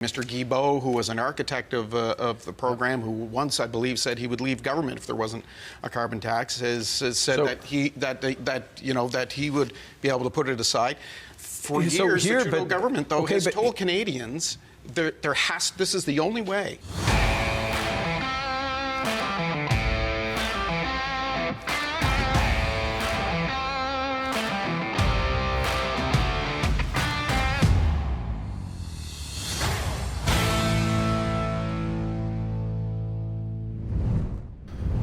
Mr. Guilbeault, who was an architect of the program, who once, I believe, said he would leave government if there wasn't a carbon tax, has said that he would be able to put it aside. For years, the Trudeau government, though, has told Canadians this is the only way.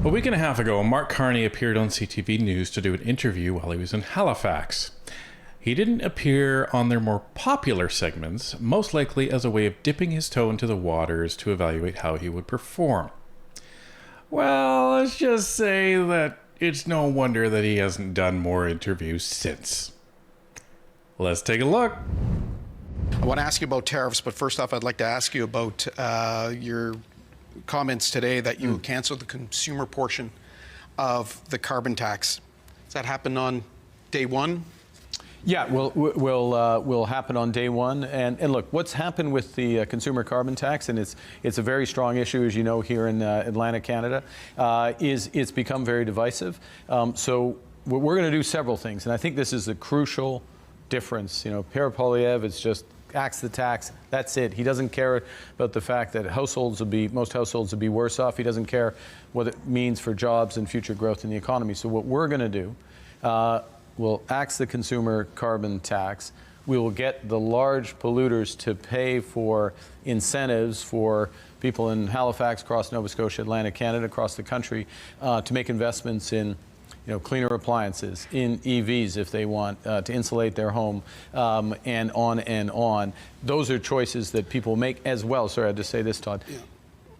A week and a half ago, Mark Carney appeared on CTV News to do an interview while he was in Halifax. He didn't appear on their more popular segments, most likely as a way of dipping his toe into the waters to evaluate how he would perform. Well, let's just say that it's no wonder that he hasn't done more interviews since. Let's take a look. I want to ask you about tariffs, but first off, I'd like to ask you about your comments today that you canceled the consumer portion of the carbon tax. Does that happen on day one? Yeah, will happen on day one. And look, what's happened with the consumer carbon tax, and it's a very strong issue, as you know, here in Atlantic, Canada, is it's become very divisive. So we're going to do several things, and I think this is a crucial difference. You know, Pierre Poilievre is just axe the tax. That's it. He doesn't care about the fact that most households will be worse off. He doesn't care what it means for jobs and future growth in the economy. So what we're going to do, we'll axe the consumer carbon tax. We will get the large polluters to pay for incentives for people in Halifax, across Nova Scotia, Atlantic Canada, across the country, to make investments in cleaner appliances, in EVs if they want, to insulate their home, and on and on. Those are choices that people make as well. Sorry, I had to say this, Todd. Yeah.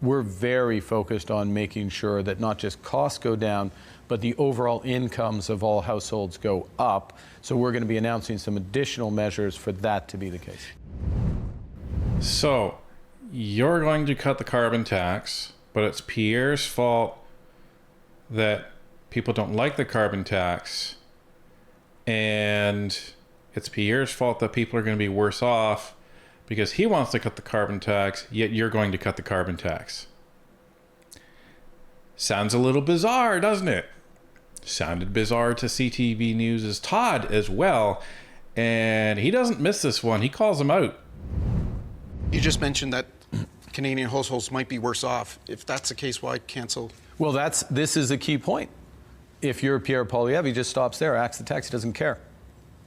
We're very focused on making sure that not just costs go down, but the overall incomes of all households go up. So we're going to be announcing some additional measures for that to be the case. So you're going to cut the carbon tax, but it's Pierre's fault that people don't like the carbon tax, and it's Pierre's fault that people are going to be worse off because he wants to cut the carbon tax, yet you're going to cut the carbon tax. Sounds a little bizarre, doesn't it? Sounded bizarre to CTV News' Todd as well, and he doesn't miss this one. He calls him out. You just mentioned that Canadian households might be worse off. If that's the case, why cancel? Well, this is a key point. If you're Pierre Poilievre, he just stops there, acts the tax, he doesn't care.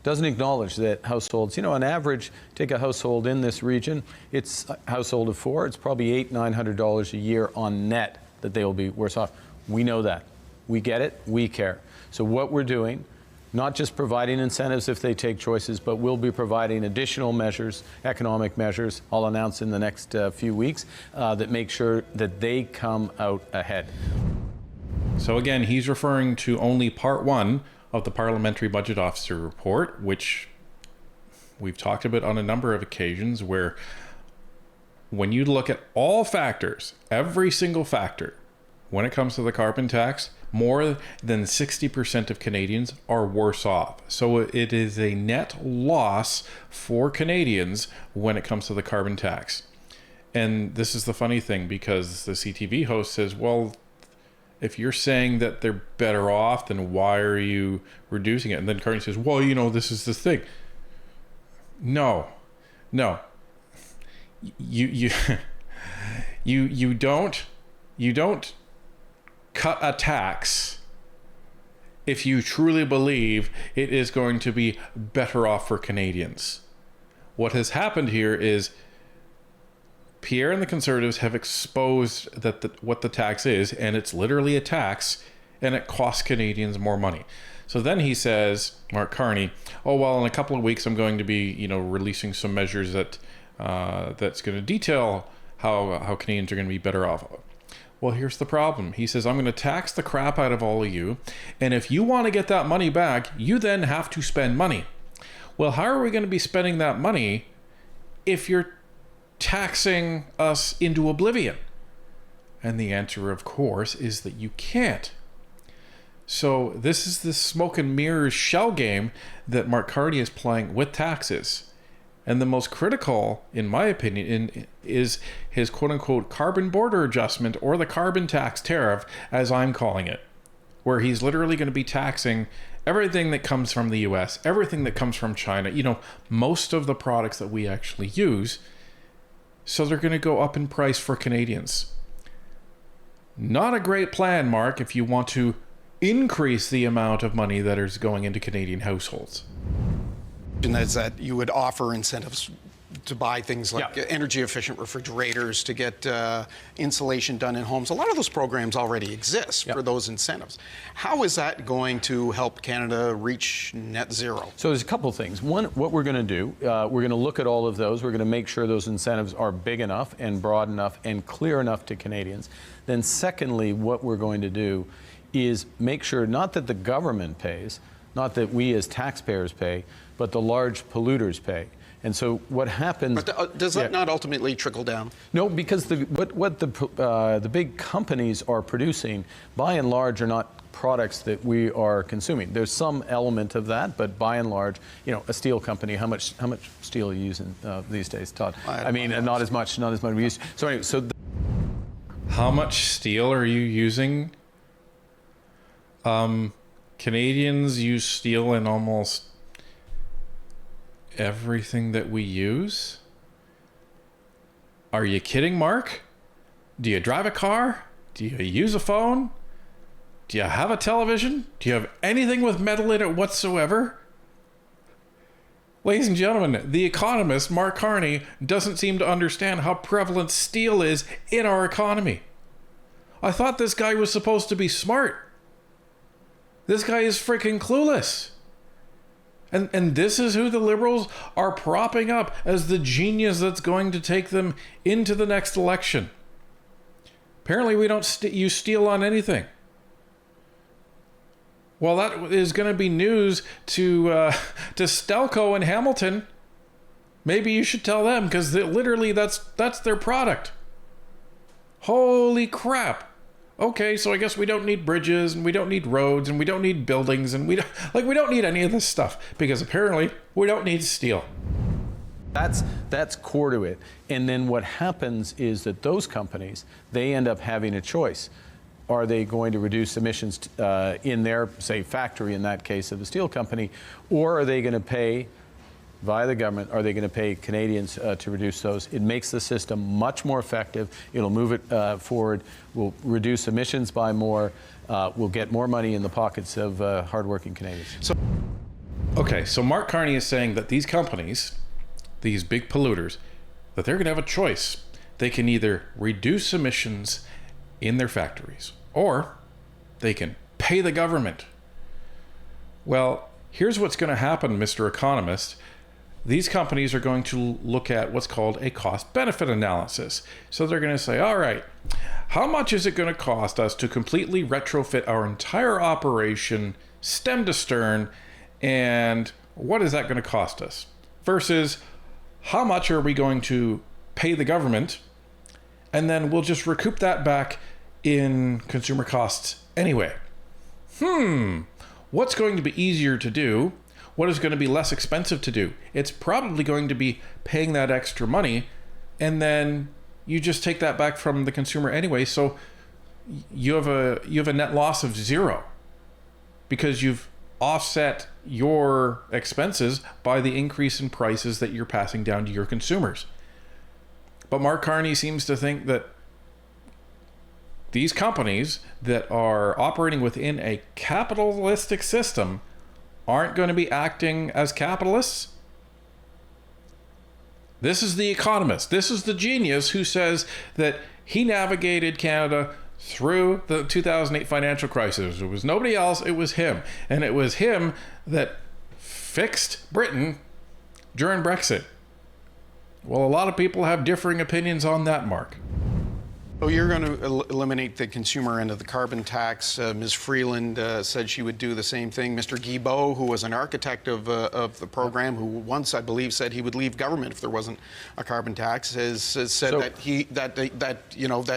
Doesn't acknowledge that households, on average, take a household in this region, it's a household of four, it's probably $800-900 a year on net that they will be worse off. We know that. We get it, we care. So what we're doing, not just providing incentives if they take choices, but we'll be providing additional measures, economic measures, I'll announce in the next few weeks, that make sure that they come out ahead. So again, he's referring to only part one of the Parliamentary Budget Officer report, which we've talked about on a number of occasions, where when you look at all factors, every single factor, when it comes to the carbon tax, more than 60% of Canadians are worse off. So it is a net loss for Canadians when it comes to the carbon tax. And this is the funny thing, because the CTV host says, well, if you're saying that they're better off, then why are you reducing it? And then Carney says, well, this is the thing. No. You don't cut a tax if you truly believe it is going to be better off for Canadians. What has happened here is Pierre and the Conservatives have exposed what the tax is, and it's literally a tax, and it costs Canadians more money. So then he says, Mark Carney, oh, well, in a couple of weeks I'm going to be, releasing some measures that's going to detail how Canadians are going to be better off. Well, here's the problem. He says, I'm going to tax the crap out of all of you, and if you want to get that money back, you then have to spend money. Well, how are we going to be spending that money if you're taxing us into oblivion? And the answer, of course, is that you can't. So this is the smoke and mirrors shell game that Mark Carney is playing with taxes. And the most critical, in my opinion, is his quote-unquote carbon border adjustment, or the carbon tax tariff, as I'm calling it, where he's literally going to be taxing everything that comes from the US, everything that comes from China, you know, most of the products that we actually use. So they're going to go up in price for Canadians. Not a great plan, Mark, if you want to increase the amount of money that is going into Canadian households. And that's that you would offer incentives to buy things like energy efficient refrigerators, to get insulation done in homes. A lot of those programs already exist for those incentives. How is that going to help Canada reach net zero? So there's a couple of things. One, what we're going to do, we're going to look at all of those. We're going to make sure those incentives are big enough and broad enough and clear enough to Canadians. Then secondly, what we're going to do is make sure not that the government pays, not that we as taxpayers pay, but the large polluters pay. And so what happens? But does that not ultimately trickle down? No, because what the big companies are producing, by and large, are not products that we are consuming. There's some element of that, but by and large, you know, a steel company. How much steel are you using these days, Todd? I mean, not as much we used to. So anyway, How much steel are you using? Canadians use steel in almost everything that we use? Are you kidding, Mark? Do you drive a car? Do you use a phone? Do you have a television? Do you have anything with metal in it whatsoever? Ladies and gentlemen, the economist, Mark Carney, doesn't seem to understand how prevalent steel is in our economy. I thought this guy was supposed to be smart. This guy is freaking clueless. And this is who the Liberals are propping up as the genius that's going to take them into the next election. Apparently we don't use steel on anything. Well, that is going to be news to Stelco and Hamilton. Maybe you should tell them, because literally that's their product. Holy crap. Okay, so I guess we don't need bridges, and we don't need roads, and we don't need buildings, and we don't need any of this stuff, because apparently we don't need steel. That's core to it. And then what happens is that those companies, they end up having a choice. Are they going to reduce emissions in their, say, factory, in that case of the steel company, or are they going to pay via the government, are they going to pay Canadians to reduce those? It makes the system much more effective. It'll move it forward. We'll reduce emissions by more. We'll get more money in the pockets of hardworking Canadians. Okay, so Mark Carney is saying that these companies, these big polluters, that they're going to have a choice. They can either reduce emissions in their factories, or they can pay the government. Well, here's what's going to happen, Mr. Economist. These companies are going to look at what's called a cost-benefit analysis. So they're going to say, all right, how much is it going to cost us to completely retrofit our entire operation, stem to stern, and what is that going to cost us? Versus, how much are we going to pay the government, and then we'll just recoup that back in consumer costs anyway. What's going to be easier to do? What is going to be less expensive to do? It's probably going to be paying that extra money, and then you just take that back from the consumer anyway. So you have a net loss of zero, because you've offset your expenses by the increase in prices that you're passing down to your consumers. But Mark Carney seems to think that these companies that are operating within a capitalistic system aren't going to be acting as capitalists. This is the economist. This is the genius who says that he navigated Canada through the 2008 financial crisis. It was nobody else, it was him. And it was him that fixed Britain during Brexit. Well, a lot of people have differing opinions on that, Mark. So you're going to eliminate the consumer end of the carbon tax. Ms. Freeland said she would do the same thing. Mr. Guilbeault, who was an architect of the program, who once, I believe, said he would leave government if there wasn't a carbon tax, has said that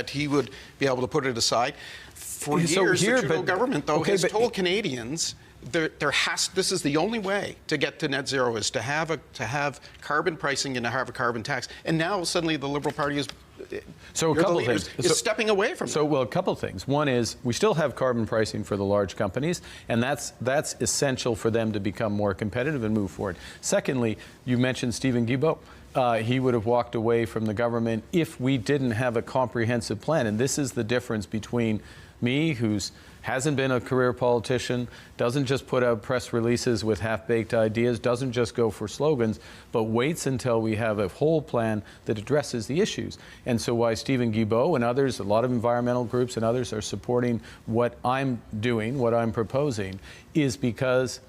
he would be able to put it aside. For years, the Trudeau government, though, has told Canadians this is the only way to get to net zero, is to have carbon pricing and to have a carbon tax. And now suddenly the Liberal Party is stepping away from that. Well, a couple of things. One is we still have carbon pricing for the large companies, and that's essential for them to become more competitive and move forward. Secondly, you mentioned Stephen Guilbeault. He would have walked away from the government if we didn't have a comprehensive plan. And this is the difference between me, who hasn't been a career politician, doesn't just put out press releases with half-baked ideas, doesn't just go for slogans, but waits until we have a whole plan that addresses the issues. And so why Stephen Guilbeault and others, a lot of environmental groups and others are supporting what I'm doing, what I'm proposing, is because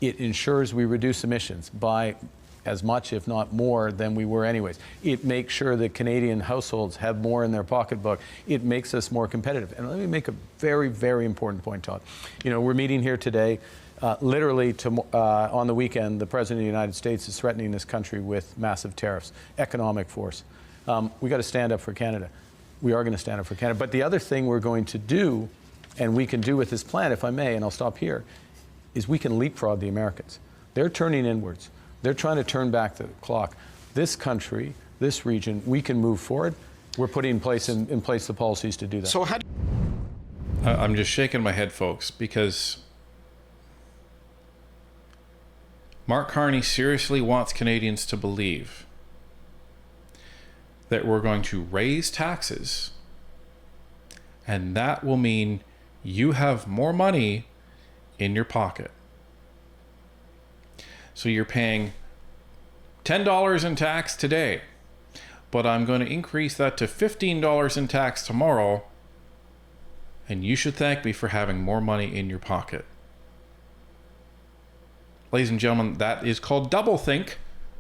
it ensures we reduce emissions by as much, if not more, than we were anyways. It makes sure that Canadian households have more in their pocketbook. It makes us more competitive. And let me make a very, very important point, Todd. You know, we're meeting here today. Literally, on the weekend, the President of the United States is threatening this country with massive tariffs, economic force. We got to stand up for Canada. We are going to stand up for Canada. But the other thing we're going to do, and we can do with this plan, if I may, and I'll stop here, is we can leapfrog the Americans. They're turning inwards. They're trying to turn back the clock. This country, this region, we can move forward. We're putting in place the policies to do that. So how I'm just shaking my head, folks, because Mark Carney seriously wants Canadians to believe that we're going to raise taxes, and that will mean you have more money in your pocket. So you're paying $10 in tax today, but I'm going to increase that to $15 in tax tomorrow, and you should thank me for having more money in your pocket. Ladies and gentlemen, that is called doublethink,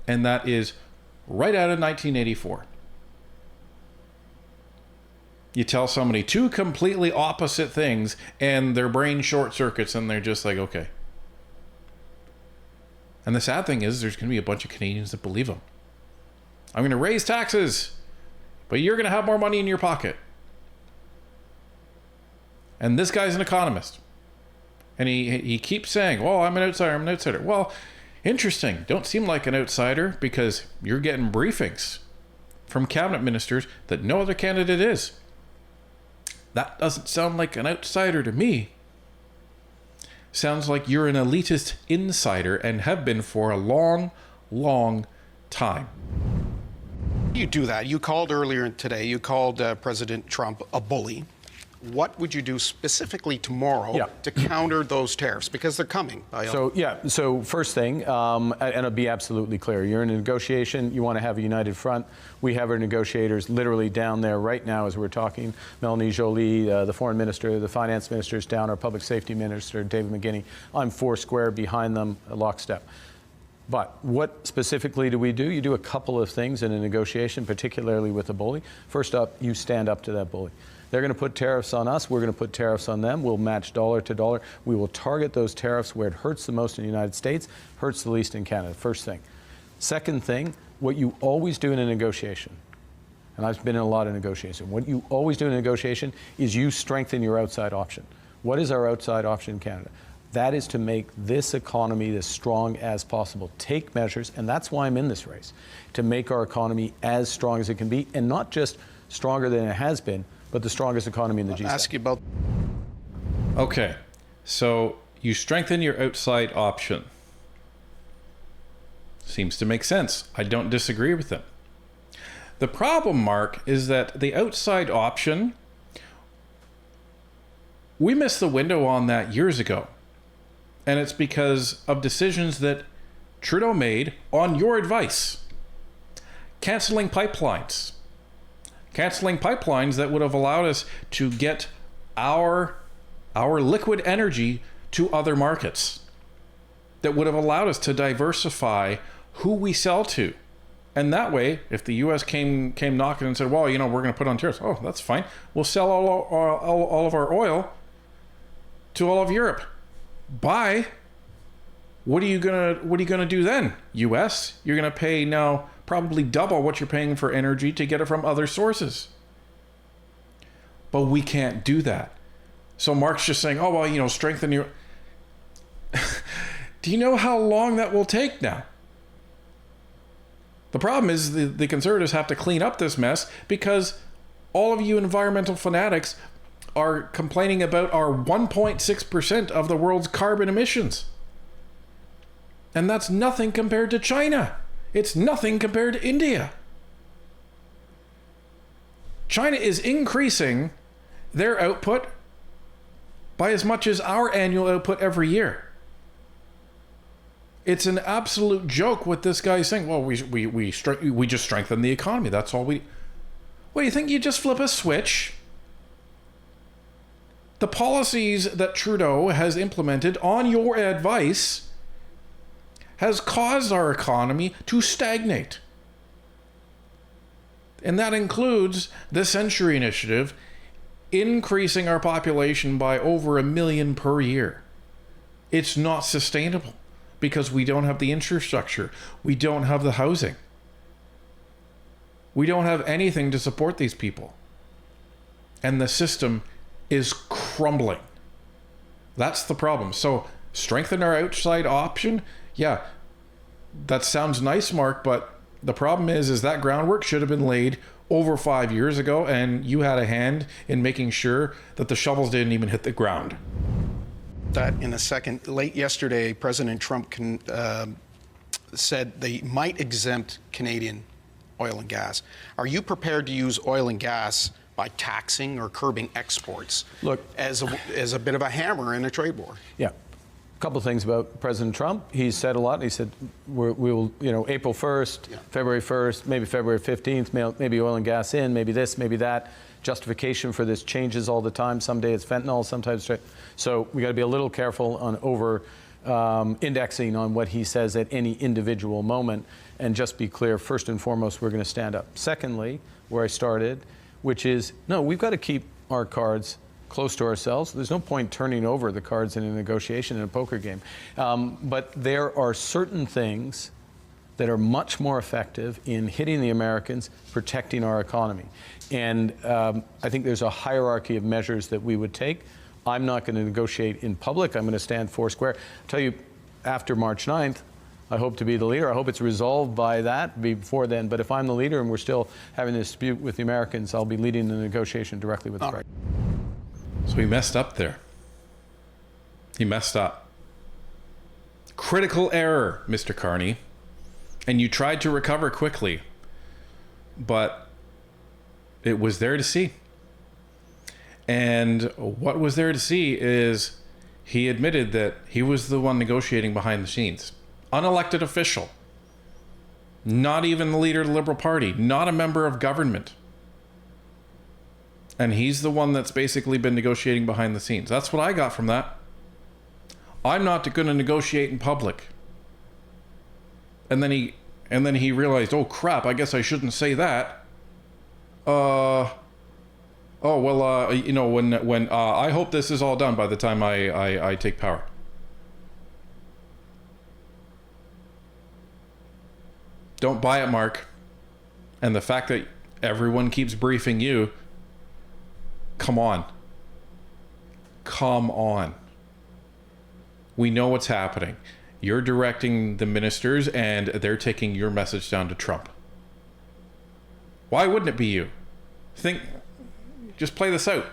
and that is right out of 1984. You tell somebody two completely opposite things, and their brain short circuits, and they're just like, okay. And the sad thing is, there's going to be a bunch of Canadians that believe them. I'm going to raise taxes, but you're going to have more money in your pocket. And this guy's an economist. And he keeps saying, well, I'm an outsider. Well, interesting. Don't seem like an outsider because you're getting briefings from cabinet ministers that no other candidate is. That doesn't sound like an outsider to me. Sounds like you're an elitist insider and have been for a long, long time. You do that. You called earlier today, you called President Trump a bully. What would you do specifically tomorrow to counter those tariffs? Because they're coming. So first thing, and I'll be absolutely clear, you're in a negotiation, you want to have a united front. We have our negotiators literally down there right now as we're talking. Melanie Joly, the foreign minister, the finance minister is down, our public safety minister, David McGuinty. I'm four square behind them, lockstep. But what specifically do we do? You do a couple of things in a negotiation, particularly with a bully. First up, you stand up to that bully. They're going to put tariffs on us. We're going to put tariffs on them. We'll match dollar to dollar. We will target those tariffs where it hurts the most in the United States, hurts the least in Canada. First thing. Second thing, what you always do in a negotiation, and I've been in a lot of negotiations, what you always do in a negotiation is you strengthen your outside option. What is our outside option in Canada? That is to make this economy as strong as possible. Take measures, and that's why I'm in this race, to make our economy as strong as it can be, and not just stronger than it has been, but the strongest economy in the G7. Ask you about. Okay, so you strengthen your outside option. Seems to make sense. I don't disagree with them. The problem, Mark, is that the outside option, we missed the window on that years ago. And it's because of decisions that Trudeau made on your advice. Canceling pipelines that would have allowed us to get our liquid energy to other markets, that would have allowed us to diversify who we sell to. And that way, if the U.S. came knocking and said, well, we're going to put on tariffs, oh, that's fine. We'll sell all of our oil to all of Europe. Buy. What are you gonna do then, U.S.? You're gonna pay now probably double what you're paying for energy to get it from other sources. But we can't do that. So Mark's just saying, oh well, strengthen your. Do you know how long that will take now? The problem is the Conservatives have to clean up this mess because all of you environmental fanatics are complaining about our 1.6% of the world's carbon emissions. And that's nothing compared to China. It's nothing compared to India. China is increasing their output by as much as our annual output every year. It's an absolute joke what this guy's saying. Well, we just strengthen the economy. That's all we... What, do you think you just flip a switch? The policies that Trudeau has implemented on your advice has caused our economy to stagnate. And that includes the Century Initiative, increasing our population by over 1 million per year. It's not sustainable because we don't have the infrastructure. We don't have the housing. We don't have anything to support these people. And the system is crumbling. That's the problem. So strengthen our outside option. Yeah, that sounds nice, Mark, but the problem is that groundwork should have been laid over 5 years ago, and you had a hand in making sure that the shovels didn't even hit the ground. That in a second. Late yesterday, President Trump said they might exempt Canadian oil and gas. Are you prepared to use oil and gas by taxing or curbing exports as a bit of a hammer in a trade war? Yeah. A couple of things about President Trump. He said a lot. He said we will, April 1st, yeah, February 1st, maybe February 15th, maybe oil and gas in, maybe this, maybe that. Justification for this changes all the time. Someday it's fentanyl, sometimes. So we got to be a little careful on over indexing on what he says at any individual moment, and just be clear. First and foremost, we're going to stand up. Secondly, where I started, which is no, we've got to keep our cards close to ourselves. There's no point turning over the cards in a negotiation in a poker game. But there are certain things that are much more effective in hitting the Americans, protecting our economy. And I think there's a hierarchy of measures that we would take. I'm not going to negotiate in public. I'm going to stand four square. I'll tell you, after March 9th, I hope to be the leader. I hope it's resolved by that before then. But if I'm the leader and we're still having this dispute with the Americans, I'll be leading the negotiation directly with the president. So he messed up there. He messed up. Critical error, Mr. Carney. And you tried to recover quickly, but it was there to see. And what was there to see is he admitted that he was the one negotiating behind the scenes. Unelected official. Not even the leader of the Liberal Party. Not a member of government. And he's the one that's basically been negotiating behind the scenes. That's what I got from that. I'm not going to negotiate in public. And then he realized, oh crap, I guess I shouldn't say that. When I hope this is all done by the time I take power. Don't buy it, Mark. And the fact that everyone keeps briefing you, come on. Come on. We know what's happening. You're directing the ministers and they're taking your message down to Trump. Why wouldn't it be you? Just play this out.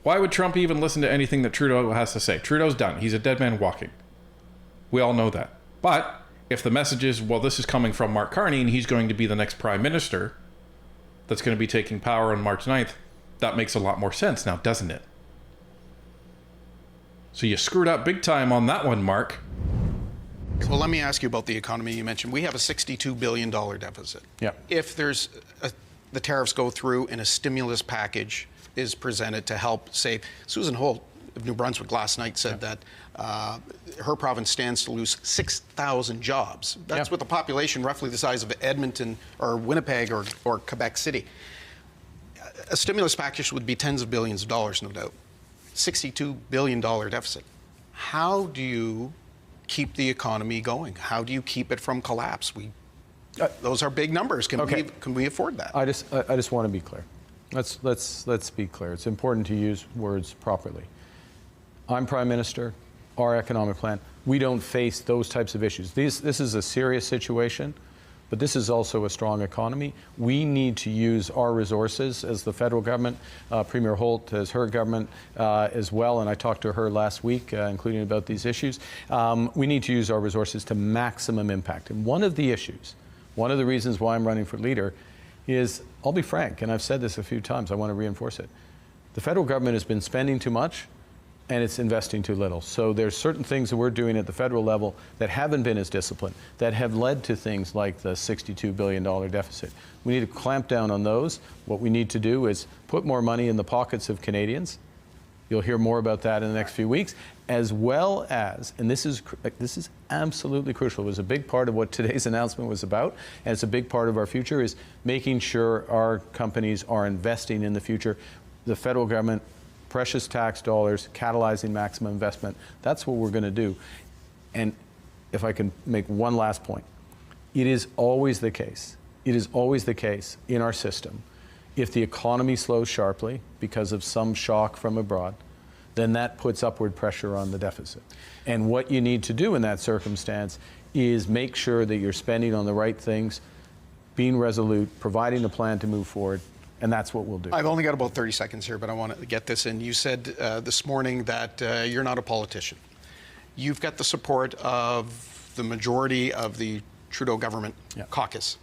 Why would Trump even listen to anything that Trudeau has to say? Trudeau's done. He's a dead man walking. We all know that. But if the message is, well, this is coming from Mark Carney and he's going to be the next prime minister that's going to be taking power on March 9th, that makes a lot more sense now, doesn't it? So you screwed up big time on that one, Mark. Well, let me ask you about the economy you mentioned. We have a $62 billion deficit. Yeah. If the tariffs go through and a stimulus package is presented to help save, Susan Holt of New Brunswick last night said that her province stands to lose 6,000 jobs. That's with a population roughly the size of Edmonton or Winnipeg or Quebec City. A stimulus package would be tens of billions of dollars, no doubt. $62 billion deficit. How do you keep the economy going? How do you keep it from collapse? Those are big numbers. Can we afford that? I just want to be clear. Let's be clear. It's important to use words properly. I'm Prime Minister. Our economic plan we don't face those types of issues. This is a serious situation, but this is also a strong economy. We need to use our resources as the federal government, Premier Holt as her government as well, and I talked to her last week, including about these issues. We need to use our resources to maximum impact. And one of the issues, one of the reasons why I'm running for leader is, I'll be frank, and I've said this a few times, I want to reinforce it. The federal government has been spending too much and it's investing too little. So there's certain things that we're doing at the federal level that haven't been as disciplined, that have led to things like the $62 billion deficit. We need to clamp down on those. What we need to do is put more money in the pockets of Canadians. You'll hear more about that in the next few weeks, as well as, and this is absolutely crucial, it was a big part of what today's announcement was about, and it's a big part of our future, is making sure our companies are investing in the future. The federal government, precious tax dollars, catalyzing maximum investment. That's what we're going to do. And if I can make one last point, it is always the case in our system, if the economy slows sharply because of some shock from abroad, then that puts upward pressure on the deficit. And what you need to do in that circumstance is make sure that you're spending on the right things, being resolute, providing a plan to move forward. And that's what we'll do. I've only got about 30 seconds here, but I want to get this in. You said this morning that you're not a politician. You've got the support of the majority of the Trudeau government caucus.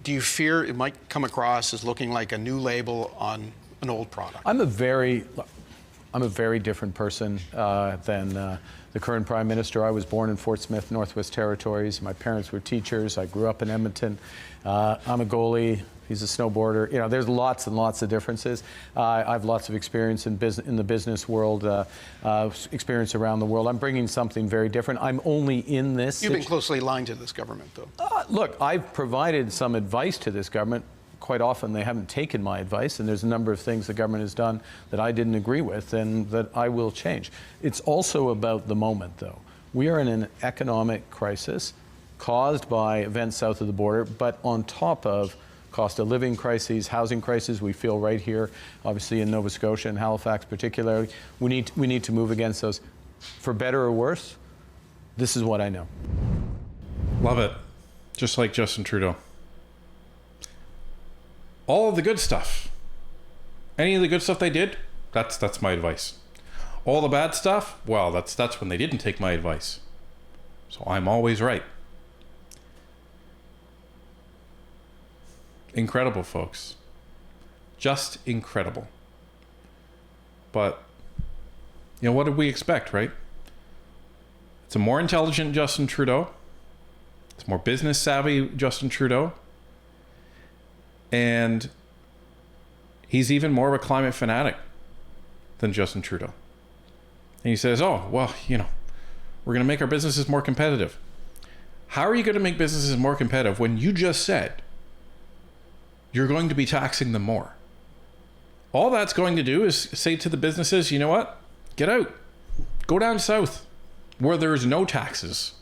Do you fear it might come across as looking like a new label on an old product? I'm a very different person than the current Prime Minister. I was born in Fort Smith, Northwest Territories. My parents were teachers. I grew up in Edmonton. I'm a goalie. He's a snowboarder. You know, there's lots and lots of differences. I have lots of experience in the business world, experience around the world. I'm bringing something very different. I'm only in this. You've been closely aligned to this government, though. Look, I've provided some advice to this government. Quite often they haven't taken my advice, and there's a number of things the government has done that I didn't agree with and that I will change. It's also about the moment, though. We are in an economic crisis caused by events south of the border, but on top of cost of living crises, housing crises we feel right here, obviously in Nova Scotia and Halifax particularly. We need to move against those. For better or worse, this is what I know. Love it. Just like Justin Trudeau. All of the good stuff. Any of the good stuff they did, that's my advice. All the bad stuff, well, that's when they didn't take my advice. So I'm always right. Incredible, folks. Just incredible. But, you know, what did we expect, right? It's a more intelligent Justin Trudeau. It's more business savvy Justin Trudeau. And he's even more of a climate fanatic than Justin Trudeau. And he says, oh, well, you know, we're going to make our businesses more competitive. How are you going to make businesses more competitive when you just said you're going to be taxing them more? All that's going to do is say to the businesses, you know what? Get out. Go down south where there's no taxes.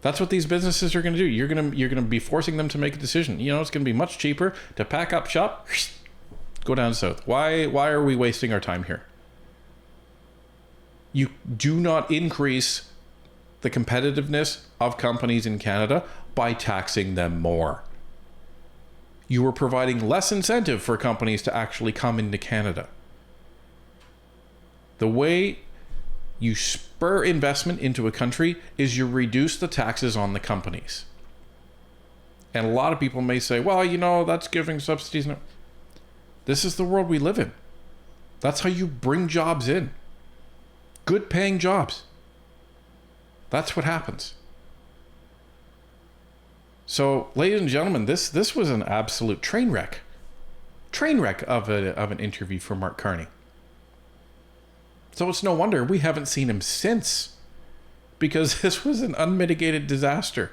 That's what these businesses are going to do. You're going to be forcing them to make a decision. You know, it's going to be much cheaper to pack up shop, go down south. Why are we wasting our time here? You do not increase the competitiveness of companies in Canada by taxing them more. You are providing less incentive for companies to actually come into Canada. The way you spur investment into a country is you reduce the taxes on the companies. And a lot of people may say, well, you know, that's giving subsidies. No. This is the world we live in. That's how you bring jobs in. Good paying jobs. That's what happens. So, ladies and gentlemen, this was an absolute train wreck of an interview for Mark Carney. So it's no wonder we haven't seen him since, because this was an unmitigated disaster.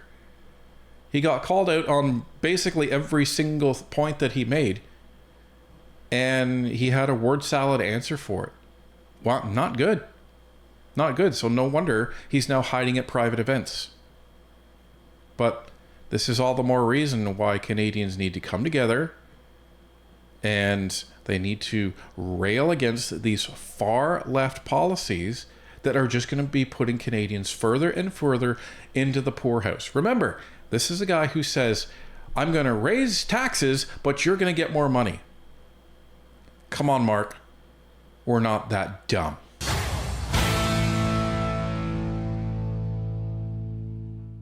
He got called out on basically every single point that he made, and he had a word salad answer for it. Well, not good. Not good. So no wonder he's now hiding at private events. But this is all the more reason why Canadians need to come together, and they need to rail against these far left policies that are just going to be putting Canadians further and further into the poorhouse. Remember, this is a guy who says, I'm going to raise taxes, but you're going to get more money. Come on, Mark. We're not that dumb.